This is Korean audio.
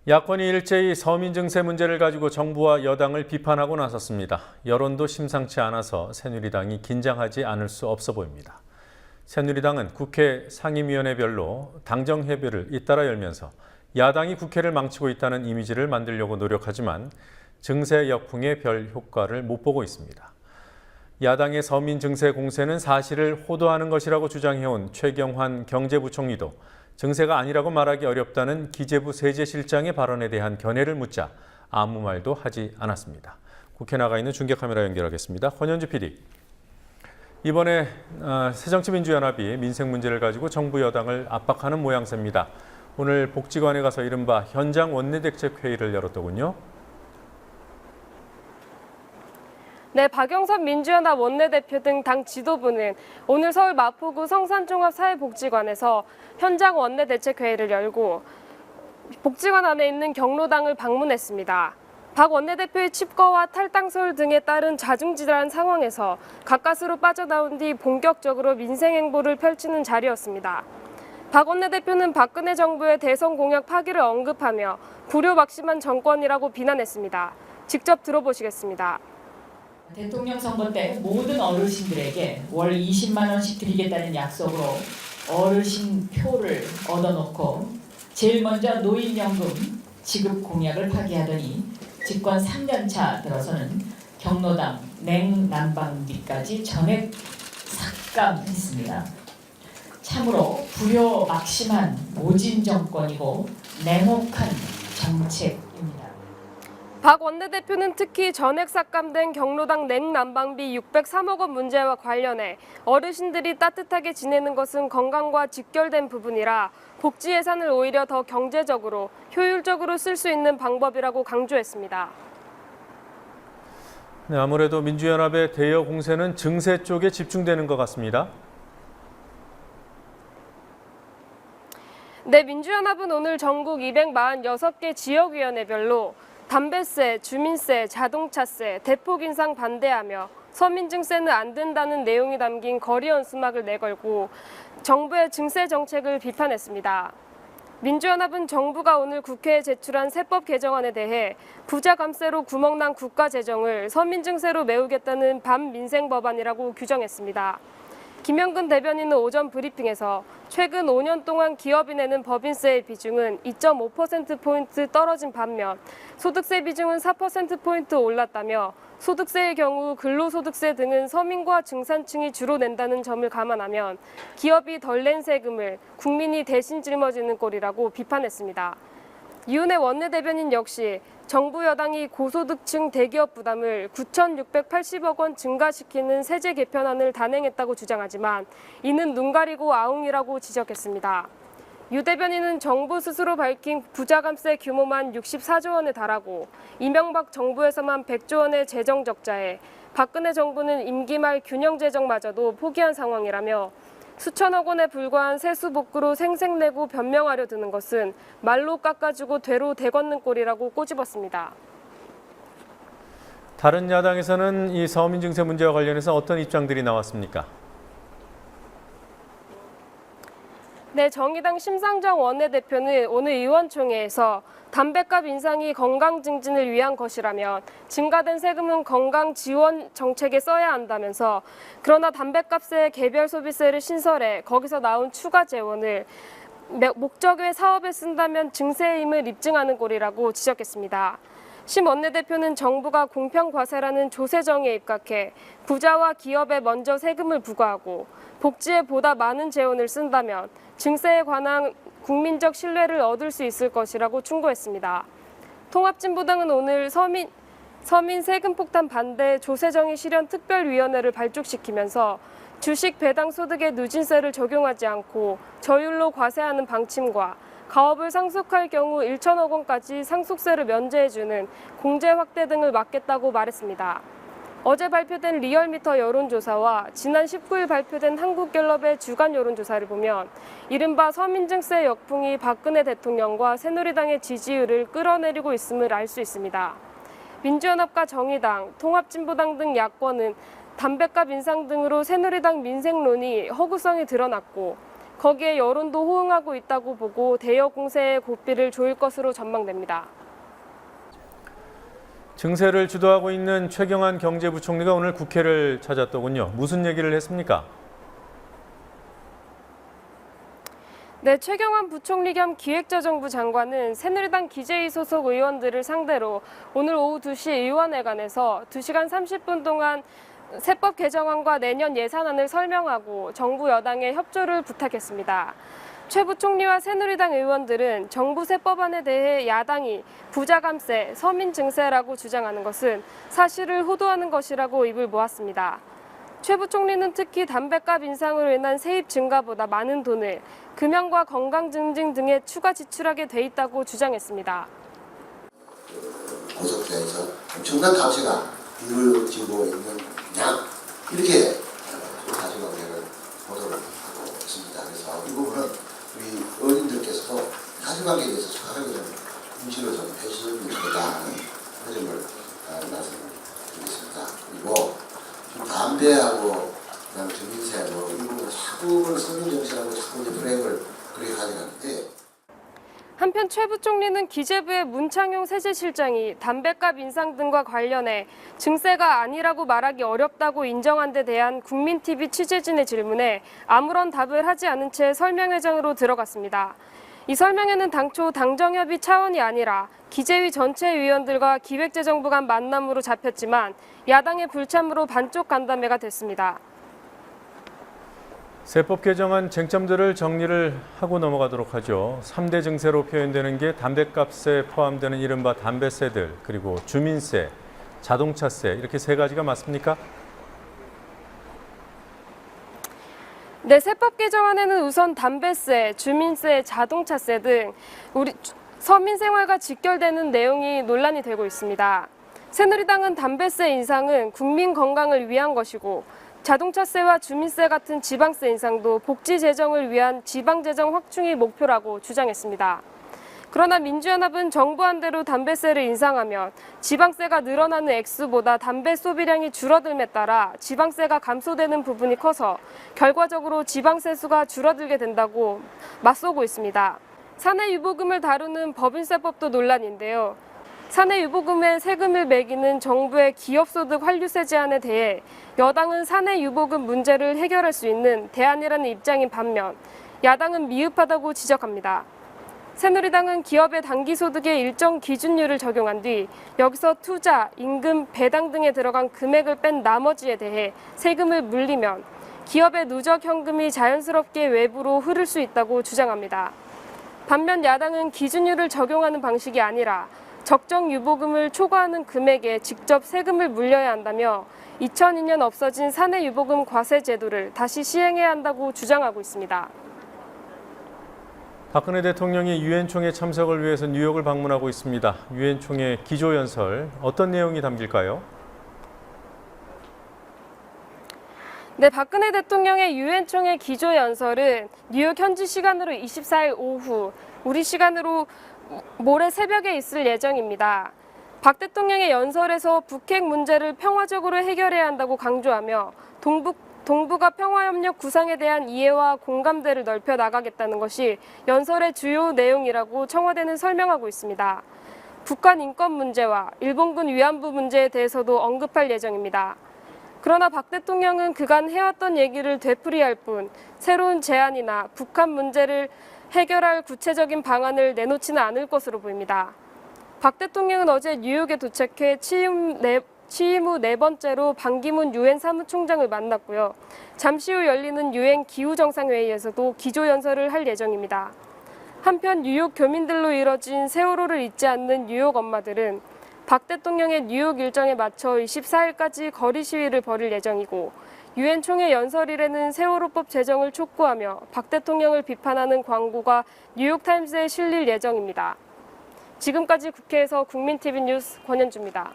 야권이 일제히 서민 증세 문제를 가지고 정부와 여당을 비판하고 나섰습니다. 여론도 심상치 않아서 새누리당이 긴장하지 않을 수 없어 보입니다. 새누리당은 국회 상임위원회별로 당정 협의를 잇따라 열면서 야당이 국회를 망치고 있다는 이미지를 만들려고 노력하지만 증세 역풍의 별 효과를 못 보고 있습니다. 야당의 서민 증세 공세는 사실을 호도하는 것이라고 주장해온 최경환 경제부총리도 증세가 아니라고 말하기 어렵다는 기재부 세제실장의 발언에 대한 견해를 묻자 아무 말도 하지 않았습니다. 국회 나가 있는 중계카메라 연결하겠습니다. 권현주 PD. 이번에 새정치민주연합이 민생 문제를 가지고 정부 여당을 압박하는 모양새입니다. 오늘 복지관에 가서 이른바 현장 원내대책회의를 열었더군요. 네, 박영선 민주연합 원내대표 등 당 지도부는 오늘 서울 마포구 성산종합사회복지관에서 현장 원내대책회의를 열고 복지관 안에 있는 경로당을 방문했습니다. 박 원내대표의 칩거와 탈당설 등에 따른 자중지대한 상황에서 가까스로 빠져나온 뒤 본격적으로 민생 행보를 펼치는 자리였습니다. 박 원내대표는 박근혜 정부의 대선 공약 파기를 언급하며 불효막심한 정권이라고 비난했습니다. 직접 들어보시겠습니다. 대통령 선거 때 모든 어르신들에게 월 20만 원씩 드리겠다는 약속으로 어르신 표를 얻어놓고 제일 먼저 노인연금 지급 공약을 파기하더니 집권 3년차 들어서는 경로당 냉난방비까지 전액 삭감했습니다. 참으로 불효막심한 모진 정권이고 냉혹한 정책입니다. 박 원내대표는 특히 전액 삭감된 경로당 냉난방비 603억 원 문제와 관련해 어르신들이 따뜻하게 지내는 것은 건강과 직결된 부분이라 복지 예산을 오히려 더 경제적으로 효율적으로 쓸 수 있는 방법이라고 강조했습니다. 네, 아무래도 민주연합의 대여 공세는 증세 쪽에 집중되는 것 같습니다. 네, 민주연합은 오늘 전국 246개 지역위원회별로 담배세, 주민세, 자동차세, 대폭 인상 반대하며 서민증세는 안 된다는 내용이 담긴 거리 연수막을 내걸고 정부의 증세 정책을 비판했습니다. 민주연합은 정부가 오늘 국회에 제출한 세법 개정안에 대해 부자 감세로 구멍난 국가 재정을 서민증세로 메우겠다는 반민생 법안이라고 규정했습니다. 김영근 대변인은 오전 브리핑에서 최근 5년 동안 기업이 내는 법인세의 비중은 2.5%포인트 떨어진 반면 소득세 비중은 4%포인트 올랐다며 소득세의 경우 근로소득세 등은 서민과 중산층이 주로 낸다는 점을 감안하면 기업이 덜 낸 세금을 국민이 대신 짊어지는 꼴이라고 비판했습니다. 이은혜 원내대변인 역시 정부 여당이 고소득층 대기업 부담을 9,680억 원 증가시키는 세제 개편안을 단행했다고 주장하지만 이는 눈 가리고 아웅이라고 지적했습니다. 유 대변인은 정부 스스로 밝힌 부자감세 규모만 64조 원에 달하고 이명박 정부에서만 100조 원의 재정 적자에 박근혜 정부는 임기 말 균형 재정마저도 포기한 상황이라며 수천억 원에 불과한 세수 복구로 생색내고 변명하려 드는 것은 말로 깎아주고 되로 되걷는 꼴이라고 꼬집었습니다. 다른 야당에서는 이 서민 증세 문제와 관련해서 어떤 입장들이 나왔습니까? 네, 정의당 심상정 원내대표는 오늘 의원총회에서 담배값 인상이 건강 증진을 위한 것이라면 증가된 세금은 건강 지원 정책에 써야 한다면서 그러나 담배값에 개별 소비세를 신설해 거기서 나온 추가 재원을 목적 외 사업에 쓴다면 증세임을 입증하는 꼴이라고 지적했습니다. 심 원내대표는 정부가 공평과세라는 조세정에 입각해 부자와 기업에 먼저 세금을 부과하고 복지에 보다 많은 재원을 쓴다면 증세에 관한 국민적 신뢰를 얻을 수 있을 것이라고 충고했습니다. 통합진보당은 오늘 서민 세금 폭탄 반대 조세정의 실현 특별위원회를 발족시키면서 주식 배당 소득에 누진세를 적용하지 않고 저율로 과세하는 방침과 가업을 상속할 경우 1천억 원까지 상속세를 면제해주는 공제 확대 등을 막겠다고 말했습니다. 어제 발표된 리얼미터 여론조사와 지난 19일 발표된 한국갤럽의 주간 여론조사를 보면 이른바 서민증세 역풍이 박근혜 대통령과 새누리당의 지지율을 끌어내리고 있음을 알 수 있습니다. 민주연합과 정의당, 통합진보당 등 야권은 담배값 인상 등으로 새누리당 민생론이 허구성이 드러났고 거기에 여론도 호응하고 있다고 보고 대여 공세의 고삐를 조일 것으로 전망됩니다. 증세를 주도하고 있는 최경환 경제부총리가 오늘 국회를 찾았더군요. 무슨 얘기를 했습니까? 네, 최경환 부총리 겸 기획재정부 장관은 새누리당 기재위 소속 의원들을 상대로 오늘 오후 2시 의원회관에서 2시간 30분 동안 세법 개정안과 내년 예산안을 설명하고 정부 여당의 협조를 부탁했습니다. 최 부총리와 새누리당 의원들은 정부 세법안에 대해 야당이 부자 감세, 서민 증세라고 주장하는 것은 사실을 호도하는 것이라고 입을 모았습니다. 최 부총리는 특히 담뱃값 인상으로 인한 세입 증가보다 많은 돈을 금연과 건강 증진 등에 추가 지출하게 돼 있다고 주장했습니다. 고속도로에서 엄청난 값이가 이루어지고 있는 양 이렇게 가져가기를 보도를 하고 있습니다. 그래서 이 부분은 우리 의원님들께서도 가져가기에 대해서 정확하게 좀 인식을 좀 해주셔야 된다는 그 점을 말씀을 드리겠습니다. 그리고 담배하고 그다음 주민세 이 부분 자꾸 서민정치라고 자꾸 이제 프레임을 그렇게 가져가는데. 한편 최 부총리는 기재부의 문창용 세제실장이 담뱃값 인상 등과 관련해 증세가 아니라고 말하기 어렵다고 인정한 데 대한 국민TV 취재진의 질문에 아무런 답을 하지 않은 채 설명회장으로 들어갔습니다. 이 설명회는 당초 당정협의 차원이 아니라 기재위 전체 위원들과 기획재정부 간 만남으로 잡혔지만 야당의 불참으로 반쪽 간담회가 됐습니다. 세법 개정안 쟁점들을 정리를 하고 넘어가도록 하죠. 3대 증세로 표현되는 게 담뱃값에 포함되는 이른바 담배세들, 그리고 주민세, 자동차세 이렇게 세 가지가 맞습니까? 네, 세법 개정안에는 우선 담배세, 주민세, 자동차세 등 우리 서민 생활과 직결되는 내용이 논란이 되고 있습니다. 새누리당은 담배세 인상은 국민 건강을 위한 것이고 자동차세와 주민세 같은 지방세 인상도 복지 재정을 위한 지방재정 확충이 목표라고 주장했습니다. 그러나 민주연합은 정부안대로 담배세를 인상하면 지방세가 늘어나는 액수보다 담배 소비량이 줄어듦에 따라 지방세가 감소되는 부분이 커서 결과적으로 지방세 수가 줄어들게 된다고 맞서고 있습니다. 사내유보금을 다루는 법인세법도 논란인데요. 사내유보금에 세금을 매기는 정부의 기업소득 환류세 제한에 대해 여당은 사내유보금 문제를 해결할 수 있는 대안이라는 입장인 반면 야당은 미흡하다고 지적합니다. 새누리당은 기업의 단기소득에 일정 기준율을 적용한 뒤 여기서 투자, 임금, 배당 등에 들어간 금액을 뺀 나머지에 대해 세금을 물리면 기업의 누적 현금이 자연스럽게 외부로 흐를 수 있다고 주장합니다. 반면 야당은 기준율을 적용하는 방식이 아니라 적정 유보금을 초과하는 금액에 직접 세금을 물려야 한다며 2002년 없어진 사내유보금 과세 제도를 다시 시행해야 한다고 주장하고 있습니다. 박근혜 대통령이 유엔 총회 참석을 위해서 뉴욕을 방문하고 있습니다. 유엔 총회 기조연설 어떤 내용이 담길까요? 네, 박근혜 대통령의 유엔 총회 기조연설은 뉴욕 현지 시간으로 24일 오후, 우리 시간으로 모레 새벽에 있을 예정입니다. 박 대통령의 연설에서 북핵 문제를 평화적으로 해결해야 한다고 강조하며 동북아 평화협력 구상에 대한 이해와 공감대를 넓혀 나가겠다는 것이 연설의 주요 내용이라고 청와대는 설명하고 있습니다. 북한 인권 문제와 일본군 위안부 문제에 대해서도 언급할 예정입니다. 그러나 박 대통령은 그간 해왔던 얘기를 되풀이할 뿐 새로운 제안이나 북한 문제를 해결할 구체적인 방안을 내놓지는 않을 것으로 보입니다. 박 대통령은 어제 뉴욕에 도착해 취임 후 네 번째로 반기문 유엔 사무총장을 만났고요. 잠시 후 열리는 유엔 기후정상회의에서도 기조연설을 할 예정입니다. 한편 뉴욕 교민들로 이뤄진 세월호를 잊지 않는 뉴욕 엄마들은 박 대통령의 뉴욕 일정에 맞춰 24일까지 거리 시위를 벌일 예정이고 유엔 총회 연설일에는 세월호법 제정을 촉구하며 박 대통령을 비판하는 광고가 뉴욕타임스에 실릴 예정입니다. 지금까지 국회에서 국민TV 뉴스 권현주입니다.